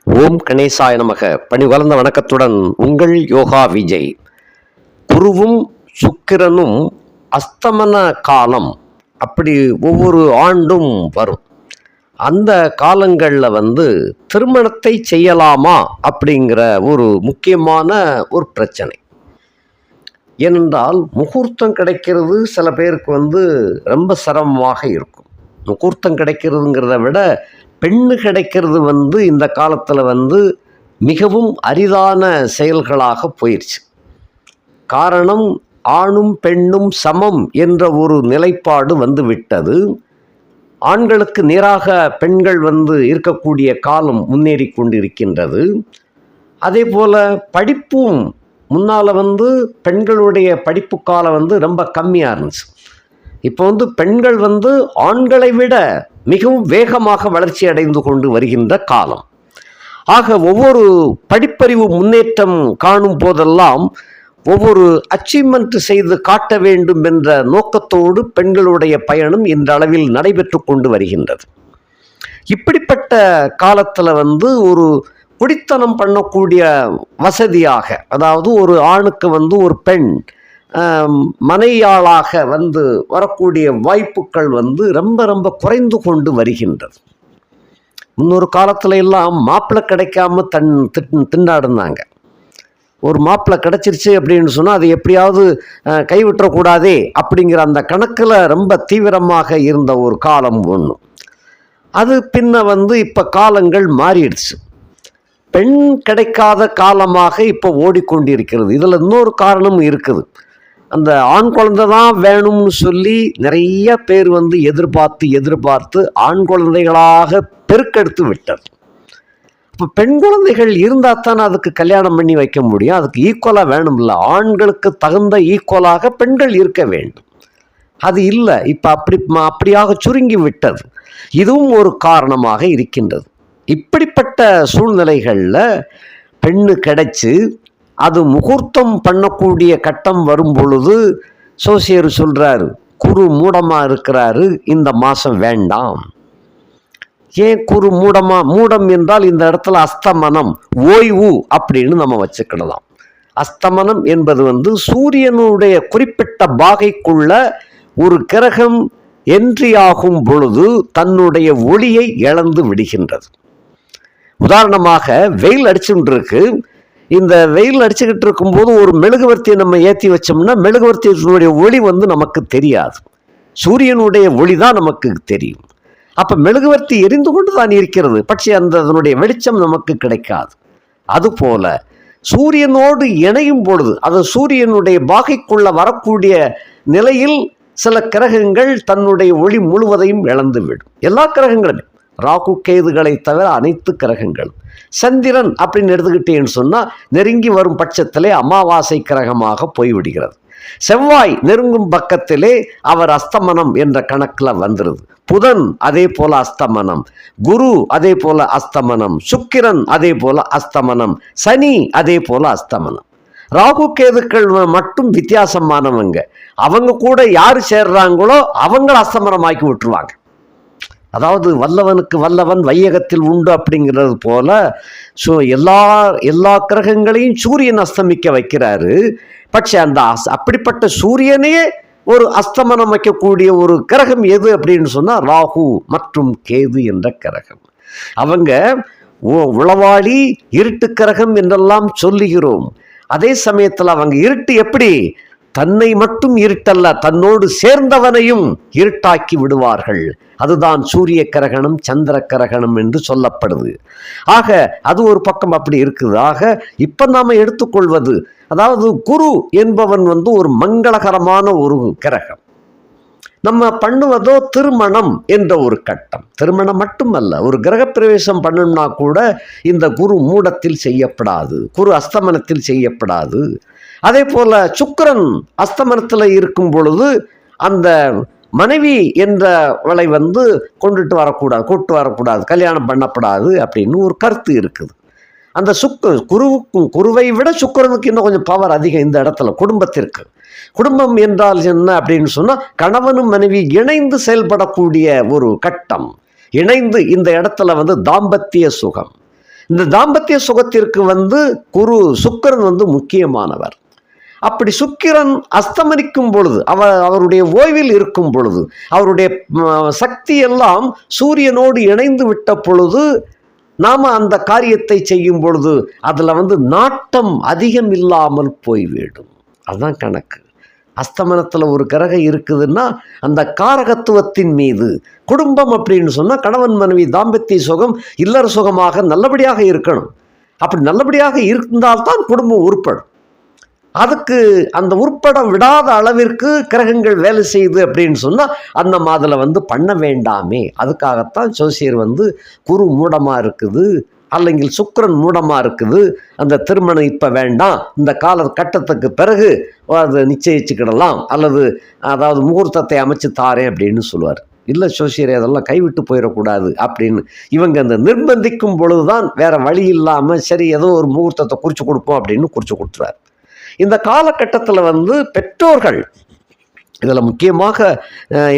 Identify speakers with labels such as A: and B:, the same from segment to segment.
A: ஓம் கணேசாய நமக. பணி வளர்ந்த வணக்கத்துடன் உங்கள் யோகா விஜய். குருவும் சுக்கிரனும் அஸ்தமன காலம் அப்படி ஒவ்வொரு ஆண்டும் வரும். அந்த காலங்களில் திருமணத்தை செய்யலாமா அப்படிங்கிற ஒரு முக்கியமான ஒரு பிரச்சனை. ஏனென்றால் முகூர்த்தம் கிடைக்கிறது சில பேருக்கு ரொம்ப சிரமமாக இருக்கும். முகூர்த்தம் கிடைக்கிறதுங்கிறத விட பெண்ணு கிடைக்கிறது இந்த காலத்தில் மிகவும் அரிதான செயல்களாக போயிடுச்சு. காரணம், ஆணும் பெண்ணும் சமம் என்ற ஒரு நிலைப்பாடு விட்டது. ஆண்களுக்கு நேராக பெண்கள் இருக்கக்கூடிய காலம் முன்னேறி கொண்டிருக்கின்றது. அதே போல் படிப்பும் முன்னால் பெண்களுடைய படிப்பு காலம் ரொம்ப கம்மியாக இருந்துச்சு. இப்போ பெண்கள் ஆண்களை விட மிகவும் வேகமாக வளர்ச்சி அடைந்து கொண்டு வருகின்ற காலம். ஆக ஒவ்வொரு படிப்பறிவு முன்னேற்றம் காணும் போதெல்லாம் ஒவ்வொரு அச்சீவ்மெண்ட் செய்து காட்ட வேண்டும் என்ற நோக்கத்தோடு பெண்களுடைய பயணம் இந்த அளவில் நடைபெற்று கொண்டு வருகின்றது. இப்படிப்பட்ட காலத்தில் ஒரு குடித்தனம் பண்ணக்கூடிய வசதியாக, அதாவது ஒரு ஆணுக்கு ஒரு பெண் மனையாளாக வரக்கூடிய வாய்ப்புகள் ரொம்ப ரொம்ப குறைந்து கொண்டு வருகின்றது. முன்னொரு காலத்துல எல்லாம் மாப்பிள்ளை கிடைக்காம திண்டாடுனாங்க. ஒரு மாப்பிள்ளை கிடைச்சிருச்சு அப்படின்னு சொன்னால் அதை எப்படியாவது கைவிட்டக்கூடாதே அப்படிங்கிற அந்த கணக்கில் ரொம்ப தீவிரமாக இருந்த ஒரு காலம் ஒன்று. அது பின்ன இப்போ காலங்கள் மாறிடுச்சு. பெண் கிடைக்காத காலமாக இப்போ ஓடிக்கொண்டிருக்கிறது. இதில் இன்னொரு காரணமும் இருக்குது. அந்த ஆண் குழந்தை தான் வேணும்னு சொல்லி நிறைய பேர் எதிர்பார்த்து ஆண் குழந்தைகளாக பெருக்கெடுத்து விட்டது. இப்போ பெண் குழந்தைகள் இருந்தால் தானே அதுக்கு கல்யாணம் பண்ணி வைக்க முடியும். அதுக்கு ஈக்குவலாக வேணும்ல, ஆண்களுக்கு தகுந்த ஈக்குவலாக பெண்கள் இருக்க வேண்டும். அது இல்லை, இப்போ அப்படியாக சுருங்கி விட்டது. இதுவும் ஒரு காரணமாக இருக்கின்றது. இப்படிப்பட்ட சூழ்நிலைகளில் பெண்ணு கிடைச்சி அது முகூர்த்தம் பண்ணக்கூடிய கட்டம் வரும் பொழுது சோசியர் சொல்கிறாரு, குரு மூடமாக இருக்கிறாரு, இந்த மாதம் வேண்டாம். ஏன் குரு மூடம் என்றால் இந்த இடத்துல அஸ்தமனம், ஓய்வு அப்படின்னு நம்ம வச்சுக்கிடலாம். அஸ்தமனம் என்பது சூரியனுடைய குறிப்பிட்ட பாகைக்குள்ள ஒரு கிரகம் என்ட்ரி ஆகும் பொழுது தன்னுடைய ஒளியை இழந்து விடுகின்றது. உதாரணமாக வெயில் அடிச்சுட்டு இருக்கு. இந்த வெயில் அடிச்சுக்கிட்டு இருக்கும்போது ஒரு மெழுகுவர்த்தியை நம்ம ஏற்றி வச்சோம்னா மெழுகுவர்த்தியினுடைய ஒளி நமக்கு தெரியாது. சூரியனுடைய ஒளி தான் நமக்கு தெரியும். அப்போ மெழுகுவர்த்தி எரிந்து கொண்டு தான் இருக்கிறது, பட்சே அதனுடைய வெளிச்சம் நமக்கு கிடைக்காது. அதுபோல சூரியனோடு இணையும் பொழுது, அது சூரியனுடைய பாகைக்குள்ள வரக்கூடிய நிலையில் சில கிரகங்கள் தன்னுடைய ஒளி முழுவதையும் இழந்துவிடும். எல்லா கிரகங்களுமே, ராகு கேதுகளை தவிர அனைத்து கிரகங்களும். சந்திரன் அப்படின்னு எடுத்துக்கிட்டேன்னு சொன்னால் நெருங்கி வரும் பட்சத்திலே அமாவாசை கிரகமாக போய்விடுகிறது. செவ்வாய் நெருங்கும் பக்கத்திலே அவர் அஸ்தமனம் என்ற கணக்கில் வந்துடுது. புதன் அதே போல அஸ்தமனம், குரு அதே போல அஸ்தமனம், சுக்கிரன் அதே போல அஸ்தமனம், சனி அதே போல அஸ்தமனம். ராகு கேதுக்கள் மட்டும் வித்தியாசமானவங்க. அவங்க கூட யார் சேர்றாங்களோ அவங்கள அஸ்தமனமாக்கி விட்டுருவாங்க. அதாவது வல்லவனுக்கு வல்லவன் வையகத்தில் உண்டு அப்படிங்கிறது போல எல்லா கிரகங்களையும் சூரியன் அஸ்தமிக்க வைக்கிறாரு. பட்சே அந்த அப்படிப்பட்ட சூரியனையே ஒரு அஸ்தமனம் வைக்கக்கூடிய ஒரு கிரகம் எது அப்படின்னு சொன்னால் ராகு மற்றும் கேது என்ற கிரகம். அவங்க உளவாளி இருட்டு கிரகம் என்றெல்லாம் சொல்லுகிறோம். அதே சமயத்தில் அவங்க இருட்டு எப்படி, தன்னை மட்டும் இருட்டல்ல, தன்னோடு சேர்ந்தவனையும் இருட்டாக்கி விடுவார்கள். அதுதான் சூரிய கிரகணம், சந்திர கிரகணம் என்று சொல்லப்படுது. ஆக அது ஒரு பக்கம் அப்படி இருக்குது. ஆக இப்ப நாம எடுத்துக்கொள்வது, அதாவது குரு என்பவன் ஒரு மங்களகரமான ஒரு கிரகம். நம்ம பண்ணுவதோ திருமணம் என்ற ஒரு கட்டம். திருமணம் மட்டுமல்ல, ஒரு கிரகப்பிரவேசம் பண்ணணும்னா கூட இந்த குரு மூடத்தில் செய்யப்படாது, குரு அஸ்தமனத்தில் செய்யப்படாது. அதே போல சுக்கிரன் அஸ்தமனத்தில் இருக்கும் பொழுது அந்த மனைவி என்றவளை கூட்டு வரக்கூடாது, கல்யாணம் பண்ணப்படாது அப்படின்னு ஒரு கருத்து இருக்குது. அந்த குருவை விட சுக்கிரனுக்கு இன்னும் கொஞ்சம் பவர் அதிகம் இந்த இடத்துல. குடும்பம் என்றால் என்ன அப்படின்னு சொன்னால் கணவனும் மனைவி இணைந்து செயல்படக்கூடிய ஒரு கட்டம். இணைந்து இந்த இடத்துல தாம்பத்திய சுகம். இந்த தாம்பத்திய சுகத்திற்கு சுக்கிரன் முக்கியமானவர். அப்படி சுக்கிரன் அஸ்தமனிக்கும் பொழுது, அவருடைய ஓய்வில் இருக்கும் பொழுது, அவருடைய சக்தி எல்லாம் சூரியனோடு இணைந்து விட்ட பொழுது நாம் அந்த காரியத்தை செய்யும் பொழுது அதில் நாட்டம் அதிகம் இல்லாமல் போய்விடும். அதுதான் கணக்கு. அஸ்தமனத்தில் ஒரு கிரகம் இருக்குதுன்னா அந்த காரகத்துவத்தின் மீது குடும்பம் அப்படின்னு சொன்னால் கணவன் மனைவி தாம்பத்திய சுகம் இல்லற சுகமாக நல்லபடியாக இருக்கணும். அப்படி நல்லபடியாக இருந்தால்தான் குடும்பம் உருப்படும். அதுக்கு அந்த உருப்பட விடாத அளவிற்கு கிரகங்கள் வேலை செய்யுது அப்படின்னு சொன்னால் அந்த மாதிரில பண்ண வேண்டாமே. அதுக்காகத்தான் ஜோசியர் குரு மூடமாக இருக்குது, அல்லங்கில் சுக்கிரன் மூடமாக இருக்குது, அந்த திருமணம் இப்போ வேண்டாம், இந்த கால கட்டத்துக்கு பிறகு அதை நிச்சயிச்சுக்கிடலாம், அல்லது அதாவது முகூர்த்தத்தை அமைச்சு தாரேன் அப்படின்னு சொல்லுவார். இல்லை ஜோசியரை அதெல்லாம் கைவிட்டு போயிடக்கூடாது அப்படின்னு இவங்க அந்த நிர்பந்திக்கும் பொழுதுதான் வேற வழி இல்லாமல் சரி ஏதோ ஒரு முகூர்த்தத்தை குறித்து கொடுப்போம் அப்படின்னு குறித்து கொடுத்துருவார். இந்த காலகட்டத்தில் பெற்றோர்கள், இதில் முக்கியமாக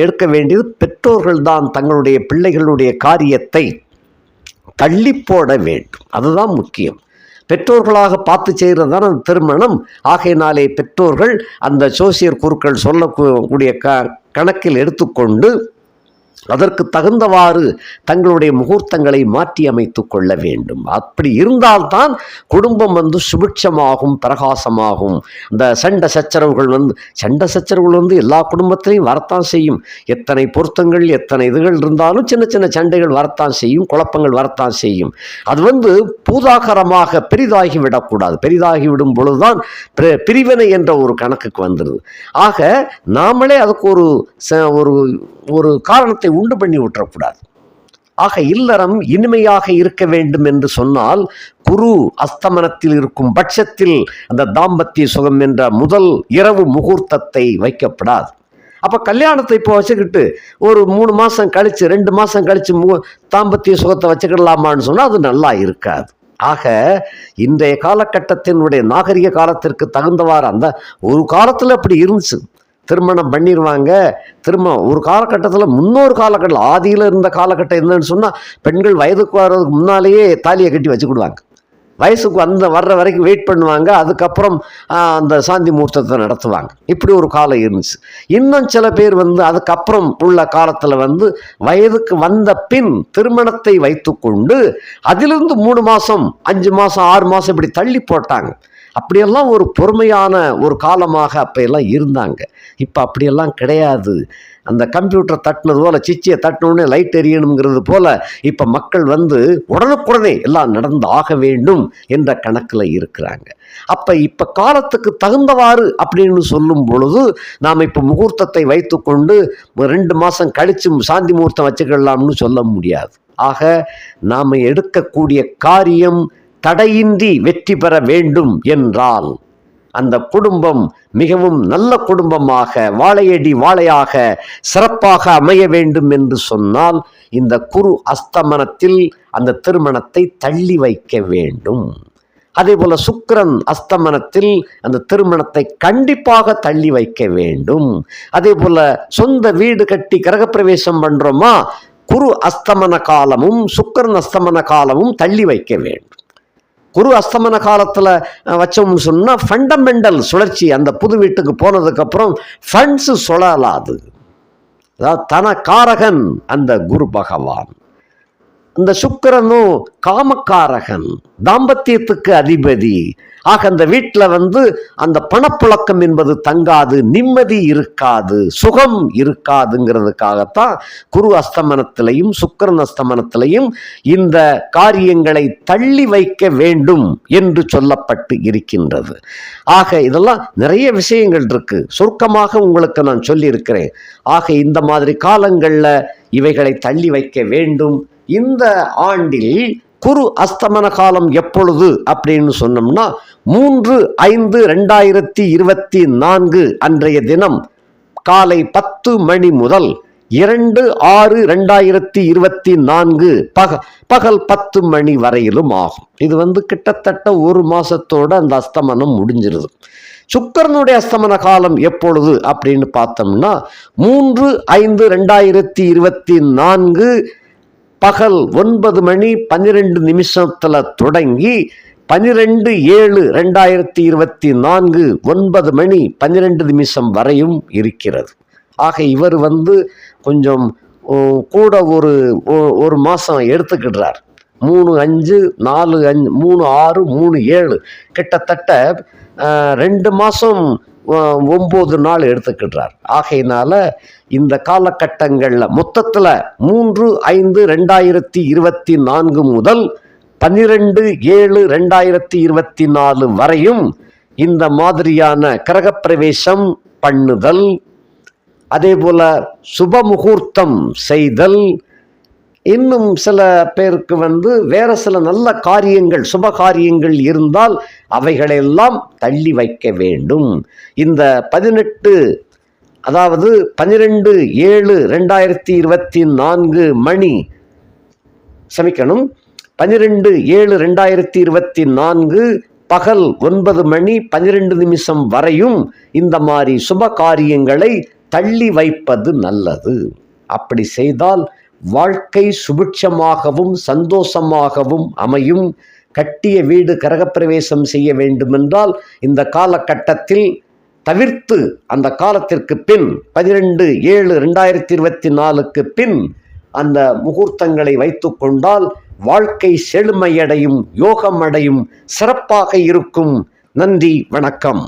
A: எடுக்க வேண்டியது பெற்றோர்கள் தான் தங்களுடைய பிள்ளைகளுடைய காரியத்தை தள்ளி போட வேண்டும். அதுதான் முக்கியம். பெற்றோர்களாக பார்த்து செய்கிறது தான் அந்த திருமணம். ஆகையினாலே பெற்றோர்கள் அந்த ஜோசியர் குருக்கள் சொல்லக்கூடிய கணக்கில் எடுத்துக்கொண்டு அதற்கு தகுந்தவாறு தங்களுடைய முகூர்த்தங்களை மாற்றி அமைத்து கொள்ள வேண்டும். அப்படி இருந்தால்தான் குடும்பம் சுபிட்சமாகும், பிரகாசமாகும். இந்த சண்டை சச்சரவுகள் எல்லா குடும்பத்திலையும் வரத்தான் செய்யும். எத்தனை பொருத்தங்கள் எத்தனை இதுகள் இருந்தாலும் சின்ன சின்ன சண்டைகள் வரத்தான் செய்யும், குழப்பங்கள் வரத்தான் செய்யும். அது பூதாகரமாக பெரிதாகி விடக்கூடாது. பெரிதாகி விடும் பொழுதுதான் பிரிவினை என்ற ஒரு கணக்குக்கு வந்துடுது. ஆக நாமளே அதுக்கு ஒரு காரணத்தை உண்டு பண்ணி விட்டுறக்கூடாது. ஆக இல்லறம் இனிமையாக இருக்க வேண்டும் என்று சொன்னால் குரு அஸ்தமனத்தில் இருக்கும் பட்சத்தில் அந்த தாம்பத்திய சுகம் என்ற முதல் இரவு முகூர்த்தத்தை வைக்கப்படாது. அப்போ கல்யாணத்தை இப்போ வச்சுக்கிட்டு ஒரு 3 மாதம் கழித்து 2 மாதம் கழித்து தாம்பத்திய சுகத்தை வச்சுக்கிடலாமான்னு சொன்னால் அது நல்லா இருக்காது. ஆக இன்றைய காலகட்டத்தினுடைய நாகரிக காலத்திற்கு தகுந்தவாறு அந்த ஒரு காலத்தில் அப்படி இருந்துச்சு. திருமணம் பண்ணிடுவாங்க. ஒரு காலகட்டத்தில் முன்னொரு காலகட்டம் ஆதியில் இருந்த காலகட்டம் என்னன்னு சொன்னால் பெண்கள் வயதுக்கு வர்றதுக்கு முன்னாலேயே தாலியை கட்டி வச்சுக்கிடுவாங்க. வயசுக்கு வர்ற வரைக்கும் வெயிட் பண்ணுவாங்க. அதுக்கப்புறம் அந்த சாந்தி முகூர்த்தத்தை நடத்துவாங்க. இப்படி ஒரு காலம் இருந்துச்சு. இன்னும் சில பேர் அதுக்கப்புறம் உள்ள காலத்தில் வயதுக்கு வந்த பின் திருமணத்தை வைத்து கொண்டு அதிலிருந்து 3 மாதம் 5 மாதம் 6 மாதம் இப்படி தள்ளி போட்டாங்க. அப்படியெல்லாம் ஒரு பொறுமையான ஒரு காலமாக அப்போயெல்லாம் இருந்தாங்க. இப்போ அப்படியெல்லாம் கிடையாது. அந்த கம்ப்யூட்டர் தட்டினது போல் சிச்சியை தட்டினோடனே லைட் எரியணுங்கிறது போல் இப்போ மக்கள் உடனுக்குடனே எல்லாம் நடந்து ஆக வேண்டும் என்ற கணக்கில் இருக்கிறாங்க. இப்போ காலத்துக்கு தகுந்தவாறு அப்படின்னு சொல்லும் பொழுது நாம் இப்போ முகூர்த்தத்தை வைத்து கொண்டு 2 மாதம் கழித்து சாந்தி முகூர்த்தம் வச்சுக்கலாம்னு சொல்ல முடியாது. ஆக நாம் எடுக்கக்கூடிய காரியம் தடையின்றி வெற்றி பெற வேண்டும் என்றால் அந்த குடும்பம் மிகவும் நல்ல குடும்பமாக வாழையடி வாழையாக சிறப்பாக அமைய வேண்டும் என்று சொன்னால் இந்த குரு அஸ்தமனத்தில் அந்த திருமணத்தை தள்ளி வைக்க வேண்டும். அதே போல சுக்கிரன் அஸ்தமனத்தில் அந்த திருமணத்தை கண்டிப்பாக தள்ளி வைக்க வேண்டும். அதே போல சொந்த வீடு கட்டி கிரகப்பிரவேசம் பண்றோமா, குரு அஸ்தமன காலமும் சுக்கிரன் அஸ்தமன காலமும் தள்ளி வைக்க வேண்டும். குரு அஸ்தமன காலத்தில் வச்சோம்னு சொன்னால் ஃபண்டமெண்டல் சுழற்சி, அந்த புது வீட்டுக்கு போனதுக்கப்புறம் ஃபண்ட்ஸு சுழலாது. அதாவது தனக்காரகன் அந்த குரு பகவான். இந்த சுக்கிரனும் காமக்காரகன், தாம்பத்தியத்துக்கு அதிபதி. ஆக அந்த வீட்டில் அந்த பணப்புழக்கம் என்பது தங்காது, நிம்மதி இருக்காது, சுகம் இருக்காதுங்கிறதுக்காகத்தான் குரு அஸ்தமனத்திலையும் சுக்கிரன் அஸ்தமனத்திலையும் இந்த காரியங்களை தள்ளி வைக்க வேண்டும் என்று சொல்லப்பட்டு இருக்கின்றது. ஆக இதெல்லாம் நிறைய விஷயங்கள் இருக்கு, சுருக்கமாக உங்களுக்கு நான் சொல்லியிருக்கிறேன். ஆக இந்த மாதிரி காலங்களில் இவைகளை தள்ளி வைக்க வேண்டும். இந்த ஆண்டில் குரு அஸ்தமன காலம் எப்பொழுது அப்படின்னு சொன்னோம்னா 3/5/2024 அன்றைய தினம் காலை 10 மணி முதல் 2/6/2024 பகல் 10 மணி வரையிலும் ஆகும். இது கிட்டத்தட்ட 1 மாசத்தோட அந்த அஸ்தமனம் முடிஞ்சிருது. சுக்கிரனுடைய அஸ்தமன காலம் எப்பொழுது அப்படின்னு பார்த்தோம்னா 3/5/2024 பகல் 9 மணி 12 நிமிஷத்தில் தொடங்கி 12/7/2024 9 மணி 12 நிமிஷம் வரையும் இருக்கிறது. ஆக இவர் கொஞ்சம் கூட ஒரு மாதம் எடுத்துக்கிடுறார். 3/5 4/5 3/6 3/7 கிட்டத்தட்ட 2 மாதம் 9 நாள் எடுத்துக்கிடுறார். ஆகையினால இந்த காலகட்டங்களில் மொத்தத்தில் 3/5/2024 முதல் 12/7/2024 வரையும் இந்த மாதிரியான கிரகப்பிரவேசம் பண்ணுதல், அதே போல சுபமுகூர்த்தம் செய்தல், இன்னும் சில பேருக்கு வேற சில நல்ல காரியங்கள் சுப காரியங்கள் இருந்தால் அவைகளெல்லாம் தள்ளி வைக்க வேண்டும். இந்த 12/7/2024 மணி 12/7/2024 பகல் 9 மணி 12 நிமிஷம் வரையும் இந்த மாதிரி சுப காரியங்களை தள்ளி வைப்பது நல்லது. அப்படி செய்தால் வாழ்க்கை சுபிட்சமாகவும் சந்தோஷமாகவும் அமையும். கட்டிய வீடு கிரகப்பிரவேசம் செய்ய வேண்டுமென்றால் இந்த காலகட்டத்தில் தவிர்த்து அந்த காலத்திற்கு பின் 12/7/2024 பின் அந்த முகூர்த்தங்களை வைத்து கொண்டால் வாழ்க்கை செழுமையடையும், யோகமடையும், சிறப்பாக இருக்கும். நன்றி, வணக்கம்.